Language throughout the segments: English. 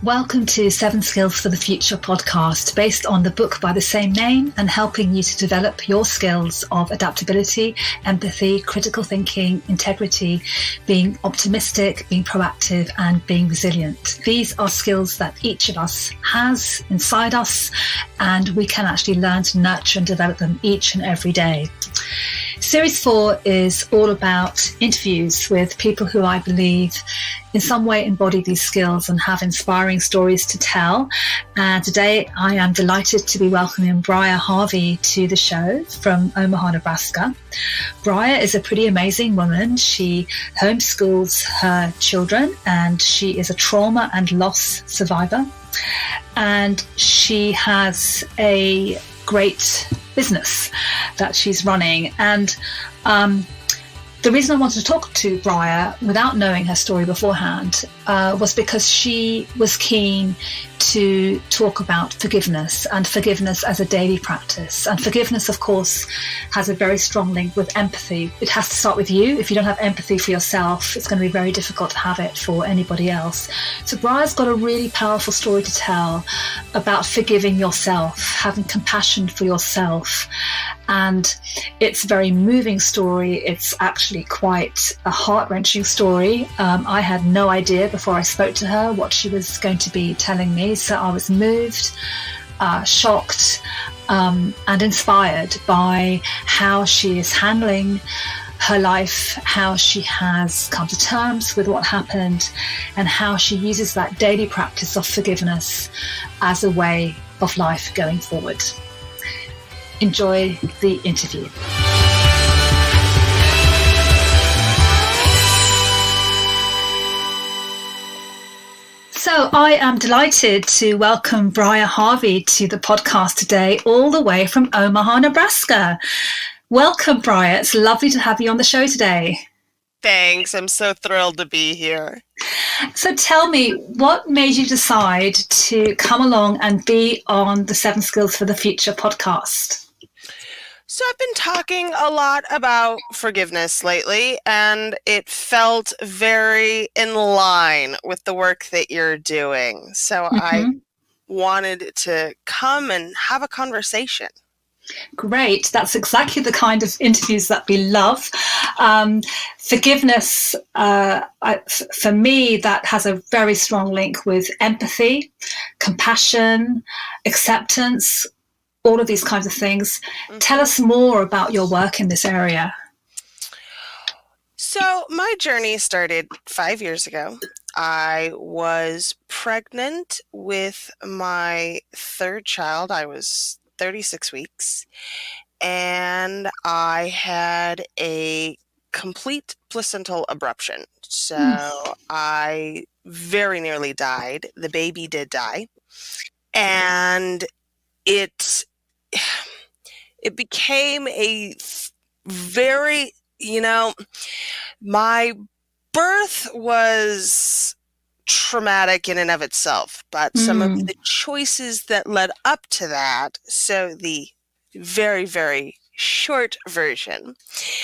Welcome to 7 Skills for the Future podcast, based on the book by the same name and helping you to develop your skills of adaptability, empathy, critical thinking, integrity, being optimistic, being proactive, and being resilient. These are skills that each of us has inside us, and we can actually learn to nurture and develop them each and every day. Series 4 is all about interviews with people who I believe in some way embody these skills and have inspiring stories to tell. And today I am delighted to be welcoming Briar Harvey to the show from Omaha, Nebraska. Briar is a pretty amazing woman. She homeschools her children and she is a trauma and loss survivor. And she has a great business that she's running. And the reason I wanted to talk to Briar without knowing her story beforehand was because she was keen to talk about forgiveness and forgiveness as a daily practice. And forgiveness, of course, has a very strong link with empathy. It has to start with you. If you don't have empathy for yourself, it's going to be very difficult to have it for anybody else. So Briar's got a really powerful story to tell about forgiving yourself, having compassion for yourself. And it's a very moving story. It's actually quite a heart-wrenching story. I had no idea before I spoke to her what she was going to be telling me. So I was moved, shocked, and inspired by how she is handling her life, how she has come to terms with what happened, and how she uses that daily practice of forgiveness as a way of life going forward. Enjoy the interview. So I am delighted to welcome Briar Harvey to the podcast today, all the way from Omaha, Nebraska. Welcome, Briar. It's lovely to have you on the show today. Thanks. I'm so thrilled to be here. So tell me, what made you decide to come along and be on the 7 Skills for the Future podcast? So I've been talking a lot about forgiveness lately, and it felt very in line with the work that you're doing. So I wanted to come and have a conversation. Great. That's exactly the kind of interviews that we love. Forgiveness, for me, that has a very strong link with empathy, compassion, acceptance, all of these kinds of things. Tell us more about your work in this area. So my journey started 5 years ago. I was pregnant with my third child. I was 36 weeks, and I had a complete placental abruption. So I very nearly died. The baby did die. And it became a very, my birth was traumatic in and of itself, but some of the choices that led up to that, so the very, very short version,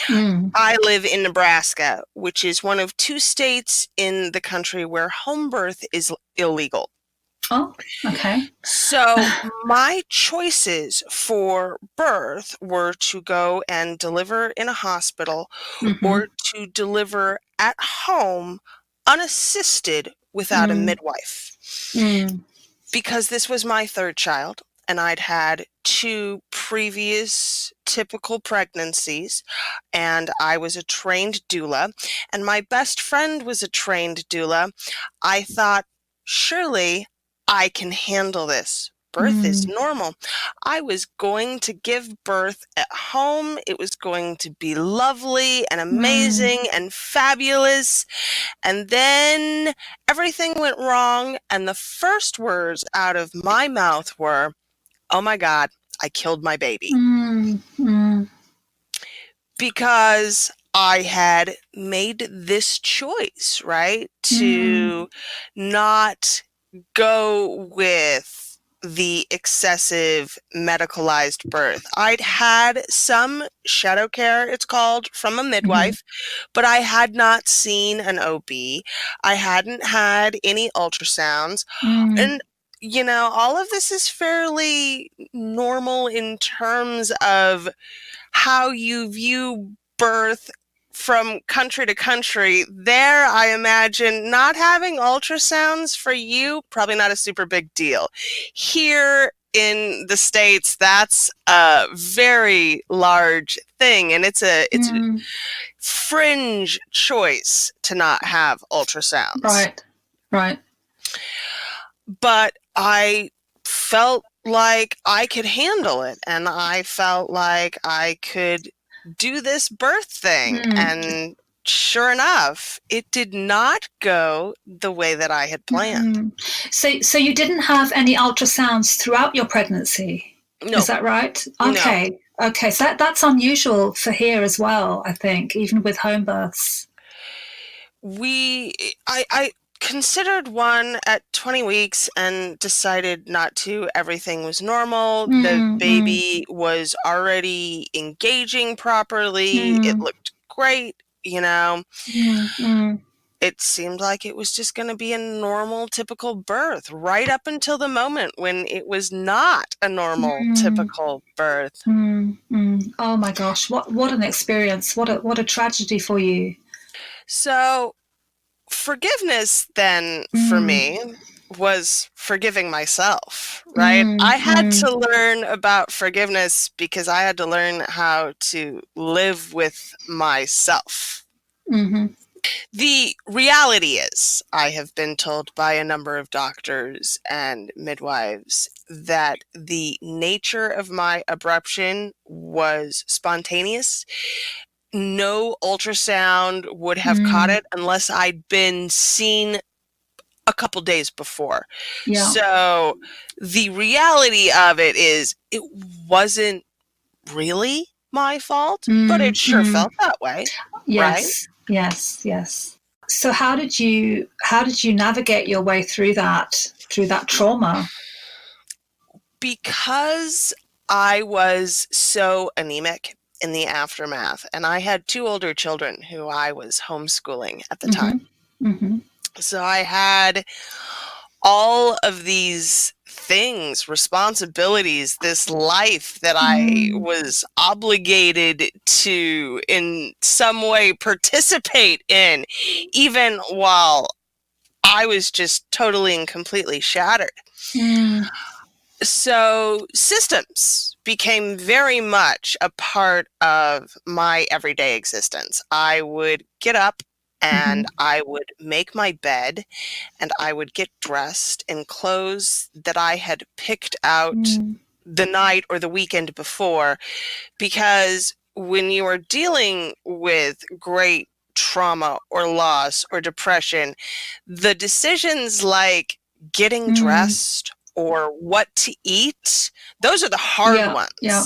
I live in Nebraska, which is one of 2 states in the country where home birth is illegal. Oh, okay. So my choices for birth were to go and deliver in a hospital or to deliver at home unassisted without a midwife. Because this was my third child and I'd had 2 previous typical pregnancies, and I was a trained doula, and my best friend was a trained doula. I thought, surely I can handle this. Birth is normal. I was going to give birth at home. It was going to be lovely and amazing and fabulous. And then everything went wrong. And the first words out of my mouth were, "Oh my God, I killed my baby." Because I had made this choice, right? To not go with the excessive medicalized birth. I'd had some shadow care, it's called, from a midwife, but I had not seen an OB. I hadn't had any ultrasounds. And, all of this is fairly normal in terms of how you view birth from country to country. There, I imagine not having ultrasounds for you, probably not a super big deal. Here in the States, that's a very large thing, and it's a fringe choice to not have ultrasounds. Right. But I felt like I could handle it, and I felt like I could do this birth thing. And sure enough, it did not go the way that I had planned. So you didn't have any ultrasounds throughout your pregnancy? No. Is that right? Okay. No. Okay, so that's unusual for here as well, I think, even with home births. I considered one at 20 weeks and decided not to. Everything was normal. The baby was already engaging properly. It looked great, It seemed like it was just going to be a normal, typical birth right up until the moment when it was not a normal, typical birth. Oh my gosh, what an experience. What a tragedy for you. So forgiveness then for me was forgiving myself, right? I had to learn about forgiveness because I had to learn how to live with myself. The reality is, I have been told by a number of doctors and midwives that the nature of my abruption was spontaneous. No ultrasound would have caught it unless I'd been seen a couple days before. Yeah. So the reality of it is it wasn't really my fault, but it sure felt that way. Yes. Right? Yes. So how did you navigate your way through that trauma? Because I was so anemic in the aftermath, and I had 2 older children who I was homeschooling at the time. So I had all of these things, responsibilities, this life that I was obligated to in some way participate in, even while I was just totally and completely shattered. So systems became very much a part of my everyday existence. I would get up and I would make my bed and I would get dressed in clothes that I had picked out the night or the weekend before, because when you are dealing with great trauma or loss or depression, the decisions like getting dressed or what to eat, those are the hard ones. Yeah.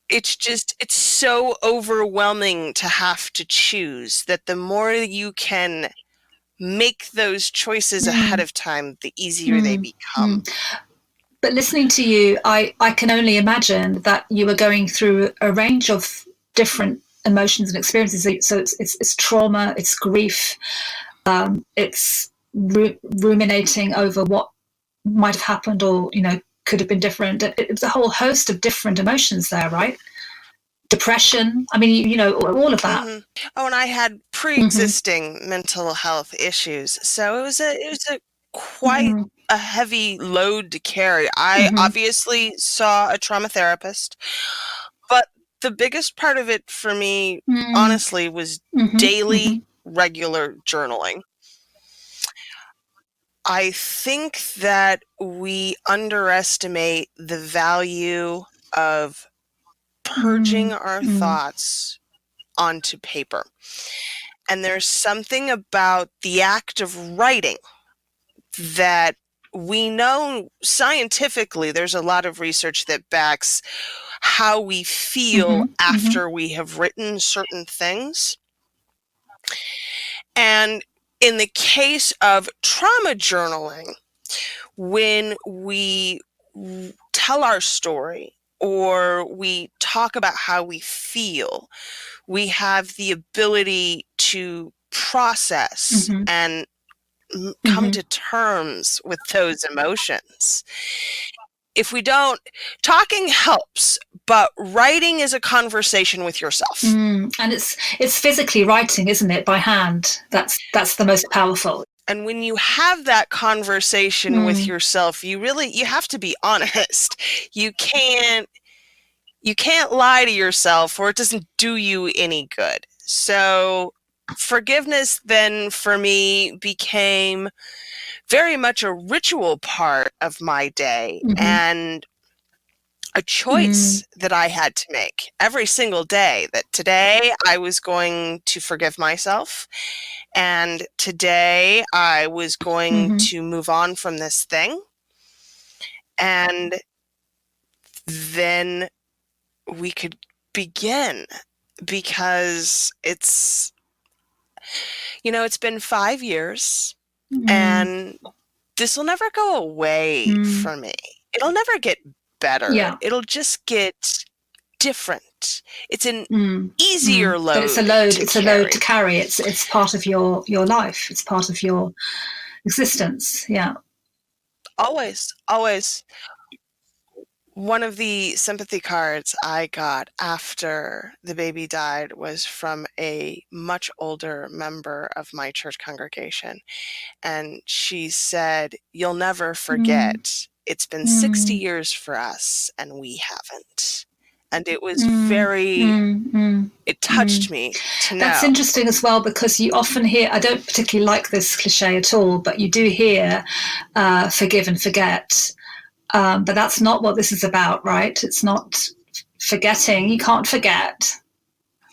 It's so overwhelming to have to choose that the more you can make those choices ahead of time, the easier they become. But listening to you, I can only imagine that you were going through a range of different emotions and experiences. So it's trauma, it's grief, it's ruminating over what might have happened or could have been different. It's a whole host of different emotions there, right? Depression, I mean, all of that. Oh, and I had pre-existing mental health issues, so it was a quite a heavy load to carry. I obviously saw a trauma therapist, but the biggest part of it for me, honestly, was daily, regular journaling. I think that we underestimate the value of purging our thoughts onto paper. And there's something about the act of writing that we know scientifically, there's a lot of research that backs how we feel after we have written certain things. And in the case of trauma journaling, When we tell our story or we talk about how we feel, we have the ability to process and come to terms with those emotions. If we don't, talking helps, but writing is a conversation with yourself. And it's physically writing, isn't it, by hand? That's the most powerful. And when you have that conversation with yourself, you have to be honest. You can't lie to yourself, or it doesn't do you any good. So forgiveness then for me became very much a ritual part of my day and a choice that I had to make every single day, that today I was going to forgive myself and today I was going to move on from this thing. And then we could begin, because it's been 5 years and this will never go away for me. It'll never get better. Yeah. It'll just get different. It's an easier load. But it's a load to carry. It's part of your life. It's part of your existence. Yeah. Always. One of the sympathy cards I got after the baby died was from a much older member of my church congregation. And she said, "You'll never forget. It's been 60 years for us and we haven't." And it was it touched me to know. That's interesting as well, because you often hear, I don't particularly like this cliche at all, but you do hear forgive and forget. But that's not what this is about, right? It's not forgetting. You can't forget.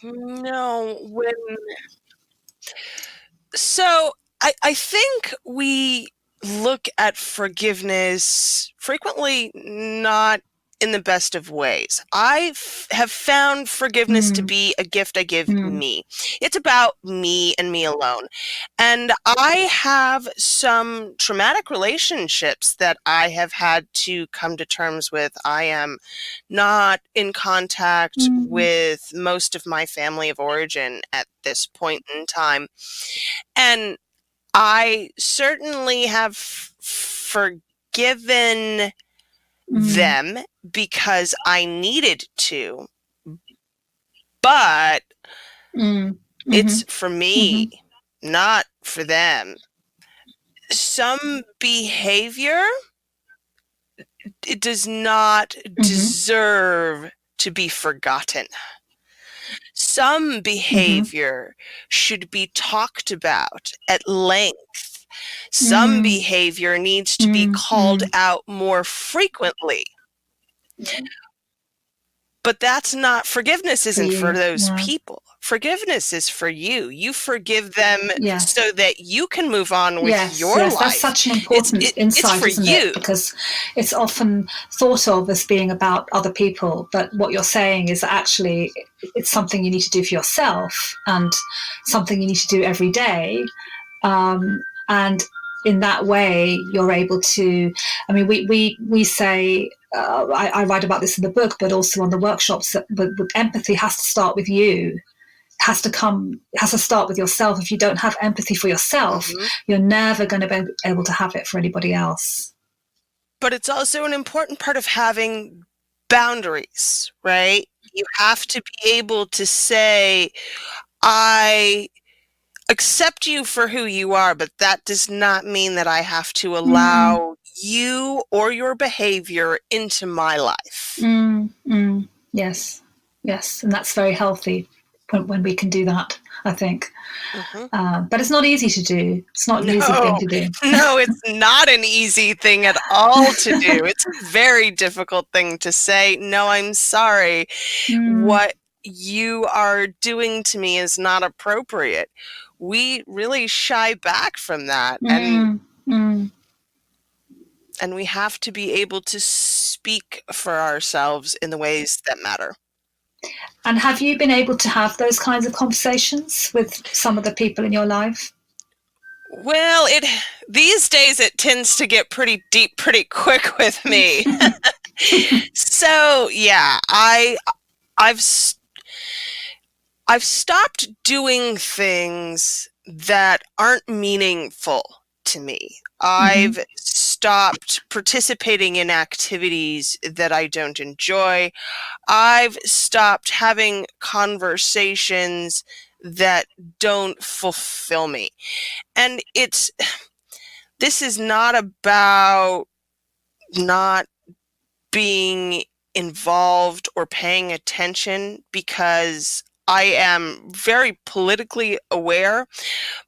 No. So I think we look at forgiveness frequently not in the best of ways. I have found forgiveness to be a gift I give me. It's about me and me alone. And I have some traumatic relationships that I have had to come to terms with. I am not in contact with most of my family of origin at this point in time. And I certainly have forgiven them because I needed to, but it's for me, not for them. Some behavior, it does not deserve to be forgotten. Some behavior should be talked about at length. Some behavior needs to be called out more frequently. But that's not, forgiveness isn't for those people. Forgiveness is for you. You forgive them so that you can move on with your life. That's such an important insight, isn't it? Because it's often thought of as being about other people, but what you're saying is that actually it's something you need to do for yourself and something you need to do every day. And in that way, you're able to, I mean, we say, I write about this in the book, but also on the workshops, but empathy has to start with you. Has to start with yourself. If you don't have empathy for yourself, you're never going to be able to have it for anybody else. But it's also an important part of having boundaries, right? You have to be able to say, I accept you for who you are, but that does not mean that I have to allow you or your behavior into my life. Yes. And that's very healthy when we can do that, I think. But it's not easy to do. It's not an easy thing to do. No, it's not an easy thing at all to do. It's a very difficult thing to say, no, I'm sorry. What you are doing to me is not appropriate. We really shy back from that. And we have to be able to speak for ourselves in the ways that matter. And have you been able to have those kinds of conversations with some of the people in your life? Well, these days it tends to get pretty deep pretty quick with me. So, yeah, I've I've stopped doing things that aren't meaningful to me. Mm-hmm. I've stopped participating in activities that I don't enjoy. I've stopped having conversations that don't fulfill me. And this is not about not being involved or paying attention, because I am very politically aware,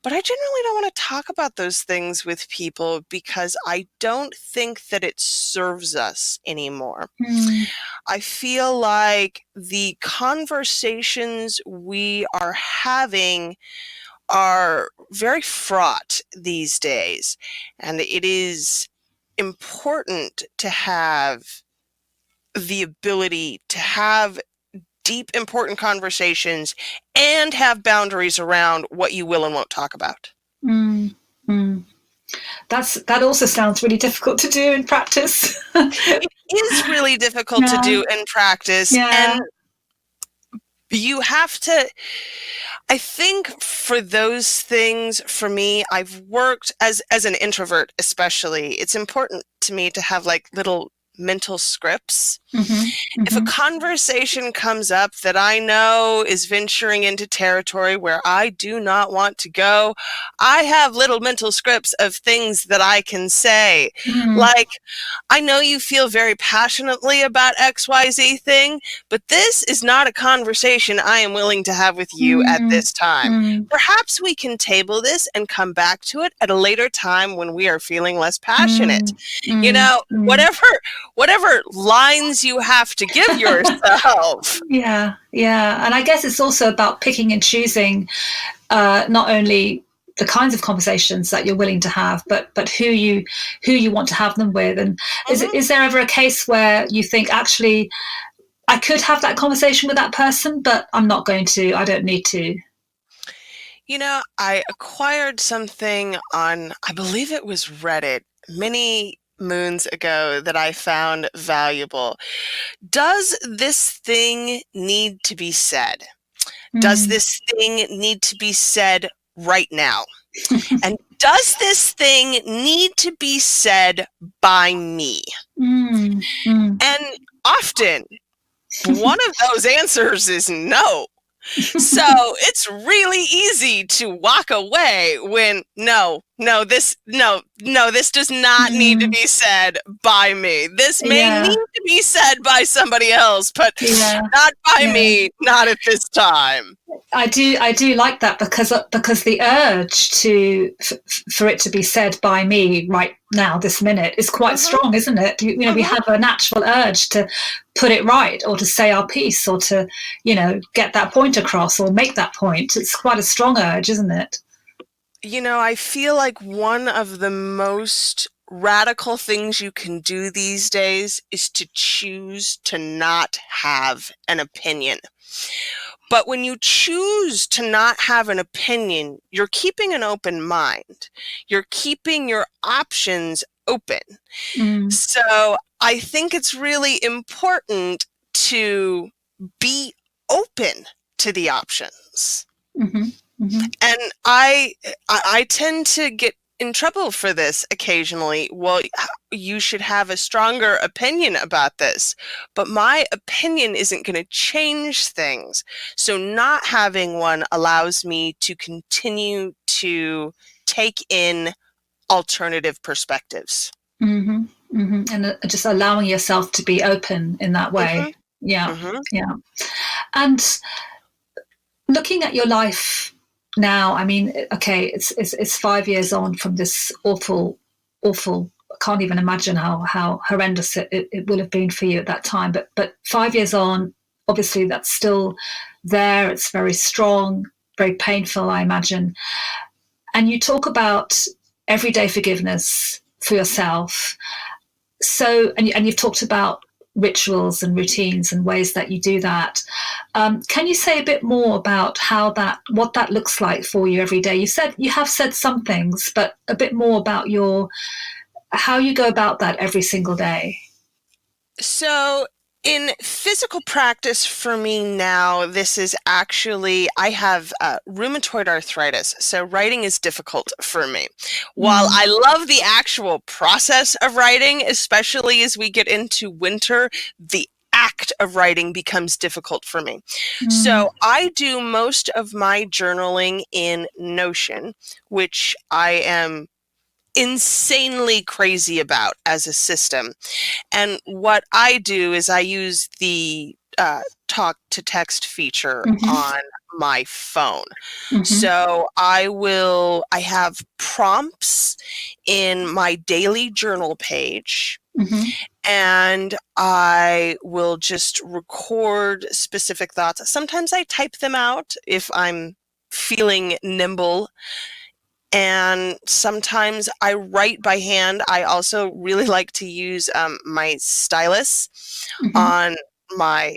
but I generally don't want to talk about those things with people because I don't think that it serves us anymore. Mm. I feel like the conversations we are having are very fraught these days, and it is important to have the ability to have deep, important conversations and have boundaries around what you will and won't talk about. Mm. Mm. That also sounds really difficult to do in practice. It is really difficult to Yeah, do in practice, and yeah. you have to, I think for those things, for me, I've worked as an introvert especially, it's important to me to have like little mental scripts. Mm-hmm. If a Mm-hmm. conversation comes up that I know is venturing into territory where I do not want to go, I have little mental scripts of things that I can say. Mm. Like, I know you feel very passionately about XYZ thing, but this is not a conversation I am willing to have with you at Mm. this time. Mm. Perhaps we can table this and come back to it at a later time when we are feeling less passionate. Mm. You Mm. know, Mm. whatever lines you have to give yourself. Yeah, yeah. And I guess it's also about picking and choosing not only the kinds of conversations that you're willing to have, but who you want to have them with. And Mhm. is there ever a case where you think, actually, I could have that conversation with that person, but I'm not going to. I don't need to. You know, I acquired something on, I believe it was Reddit, many moons ago that I found valuable. Does this thing need to be said? Does Mm. this thing need to be said right now? And does this thing need to be said by me? Mm. Mm. And often, one of those answers is no. So it's really easy to walk away when this does not need to Mm. be said by me. This may need Yeah, to be said by somebody else, but yeah, not by yeah. me, not at this time. I do like that because the urge for it to be said by me right now, this minute, is quite Hmm. strong, isn't it? We Hmm. have a natural urge to put it right, or to say our piece, or to get that point across, or make that point. It's quite a strong urge, isn't it? You know, I feel like one of the most radical things you can do these days is to choose to not have an opinion. But when you choose to not have an opinion, you're keeping an open mind. You're keeping your options open. Mm. So I think it's really important to be open to the options. Mm-hmm. Mm-hmm. And I tend to get in trouble for this occasionally. Well, you should have a stronger opinion about this, but my opinion isn't going to change things. So not having one allows me to continue to take in alternative perspectives. Mm-hmm. Mm-hmm. And just allowing yourself to be open in that Hmm. way. Yeah, Hmm. yeah. And looking at your life now, I mean, okay, it's 5 years on from this awful. I can't even imagine how horrendous it will have been for you at that time. But 5 years on, obviously that's still there. It's very strong, very painful, I imagine. And you talk about everyday forgiveness for yourself. So, and you've talked about rituals and routines and ways that you do that. Can you say a bit more about what that looks like for you every day? You have said some things, but a bit more about how you go about that every single day. So in physical practice for me now, this is actually, I have rheumatoid arthritis, so writing is difficult for me. While I love the actual process of writing, especially as we get into winter, the act of writing becomes difficult for me. So I do most of my journaling in Notion, which I am insanely crazy about as a system. And what I do is I use the talk to text feature on my phone. So I have prompts in my daily journal page, and I will just record specific thoughts. Sometimes I type them out if I'm feeling nimble, and sometimes I write by hand. I also really like to use my stylus on my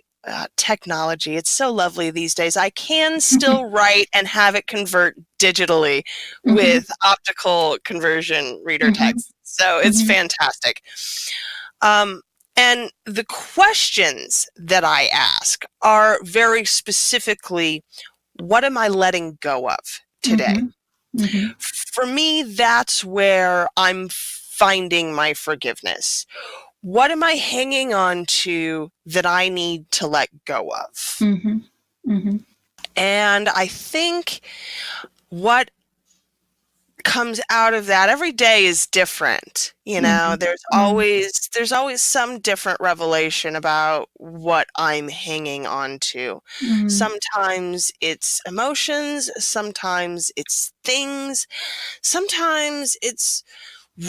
technology. It's so lovely these days. I can still write and have it convert digitally with optical conversion reader text. So it's fantastic. And the questions that I ask are very specifically, what am I letting go of today? For me, that's where I'm finding my forgiveness. What am I hanging on to that I need to let go of? And I think what comes out of that, every day is different. There's always some different revelation about what I'm hanging on to. Sometimes it's emotions, sometimes it's things, sometimes it's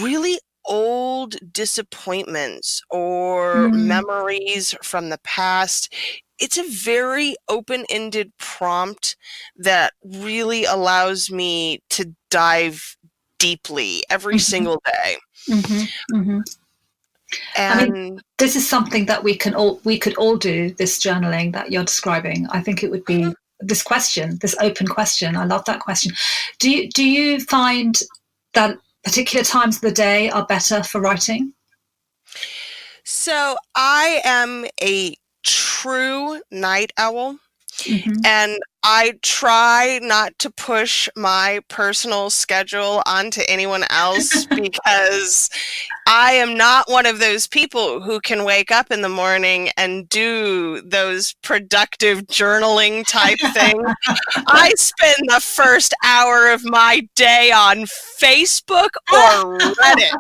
really old disappointments or memories from the past. It's a very open-ended prompt that really allows me to dive deeply every single day. And this is something that we could all do, this journaling that you're describing. I think it would be this open question. I love that question. Do you find that particular times of the day are better for writing? So I am a true night owl. And I try not to push my personal schedule onto anyone else because I am not one of those people who can wake up in the morning and do those productive journaling type things. I spend the first hour of my day on Facebook or Reddit.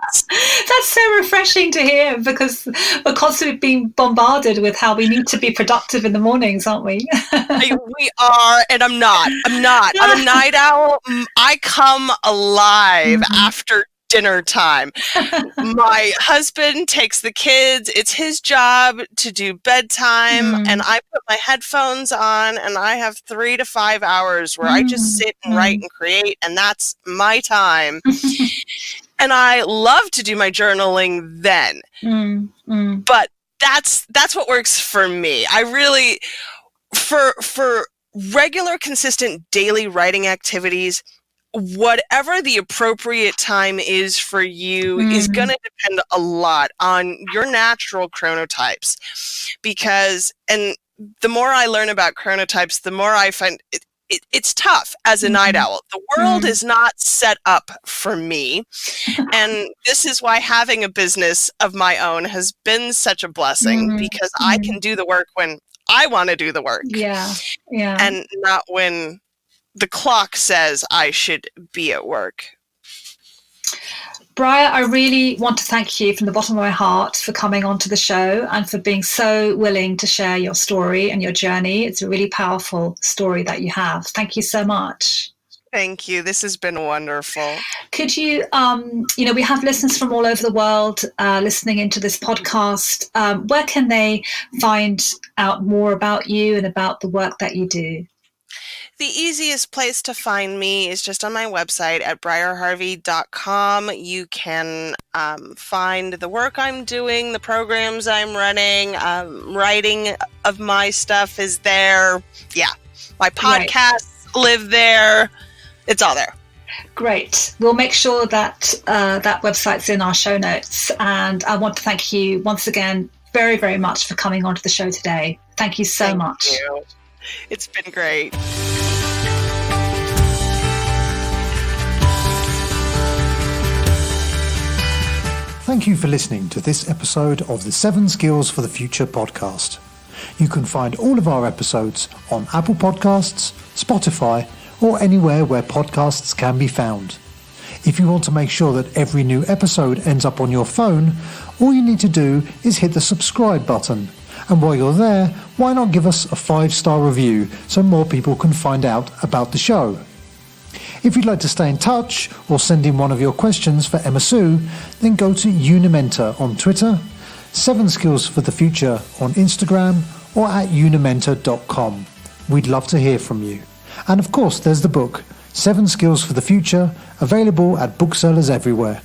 That's so refreshing to hear, because we're constantly being bombarded with how we need to be productive in the mornings, aren't we? We are, and I'm not. I'm a night owl. I come alive after dinner time. My husband takes the kids. It's his job to do bedtime, and I put my headphones on, and I have 3 to 5 hours where I just sit and write and create, and that's my time. And I love to do my journaling then. But that's what works for me. I really, for regular, consistent daily writing activities, whatever the appropriate time is for you is going to depend a lot on your natural chronotypes. And the more I learn about chronotypes, the more I find it's tough as a night owl. The world is not set up for me. And this is why having a business of my own has been such a blessing, because I can do the work when I want to do the work. Yeah. And not when the clock says I should be at work. Briar, I really want to thank you from the bottom of my heart for coming onto the show and for being so willing to share your story and your journey. It's a really powerful story that you have. Thank you so much. Thank you. This has been wonderful. Could you, we have listeners from all over the world listening into this podcast. Where can they find out more about you and about the work that you do? The easiest place to find me is just on my website at briarharvey.com. You can find the work I'm doing, the programs I'm running, writing of my stuff is there. Yeah, my podcasts live there. It's all there. Great. We'll make sure that that website's in our show notes. And I want to thank you once again very, very much for coming onto the show today. Thank you so much. Thank you. It's been great. Thank you for listening to this episode of the 7 Skills for the Future podcast. You can find all of our episodes on Apple Podcasts, Spotify, or anywhere where podcasts can be found. If you want to make sure that every new episode ends up on your phone, all you need to do is hit the subscribe button. And while you're there, why not give us a 5-star review so more people can find out about the show? If you'd like to stay in touch or send in one of your questions for Emma Sue, then go to Unimentor on Twitter, 7 Skills for the Future on Instagram, or at unimentor.com. We'd love to hear from you. And of course, there's the book, 7 Skills for the Future, available at booksellers everywhere.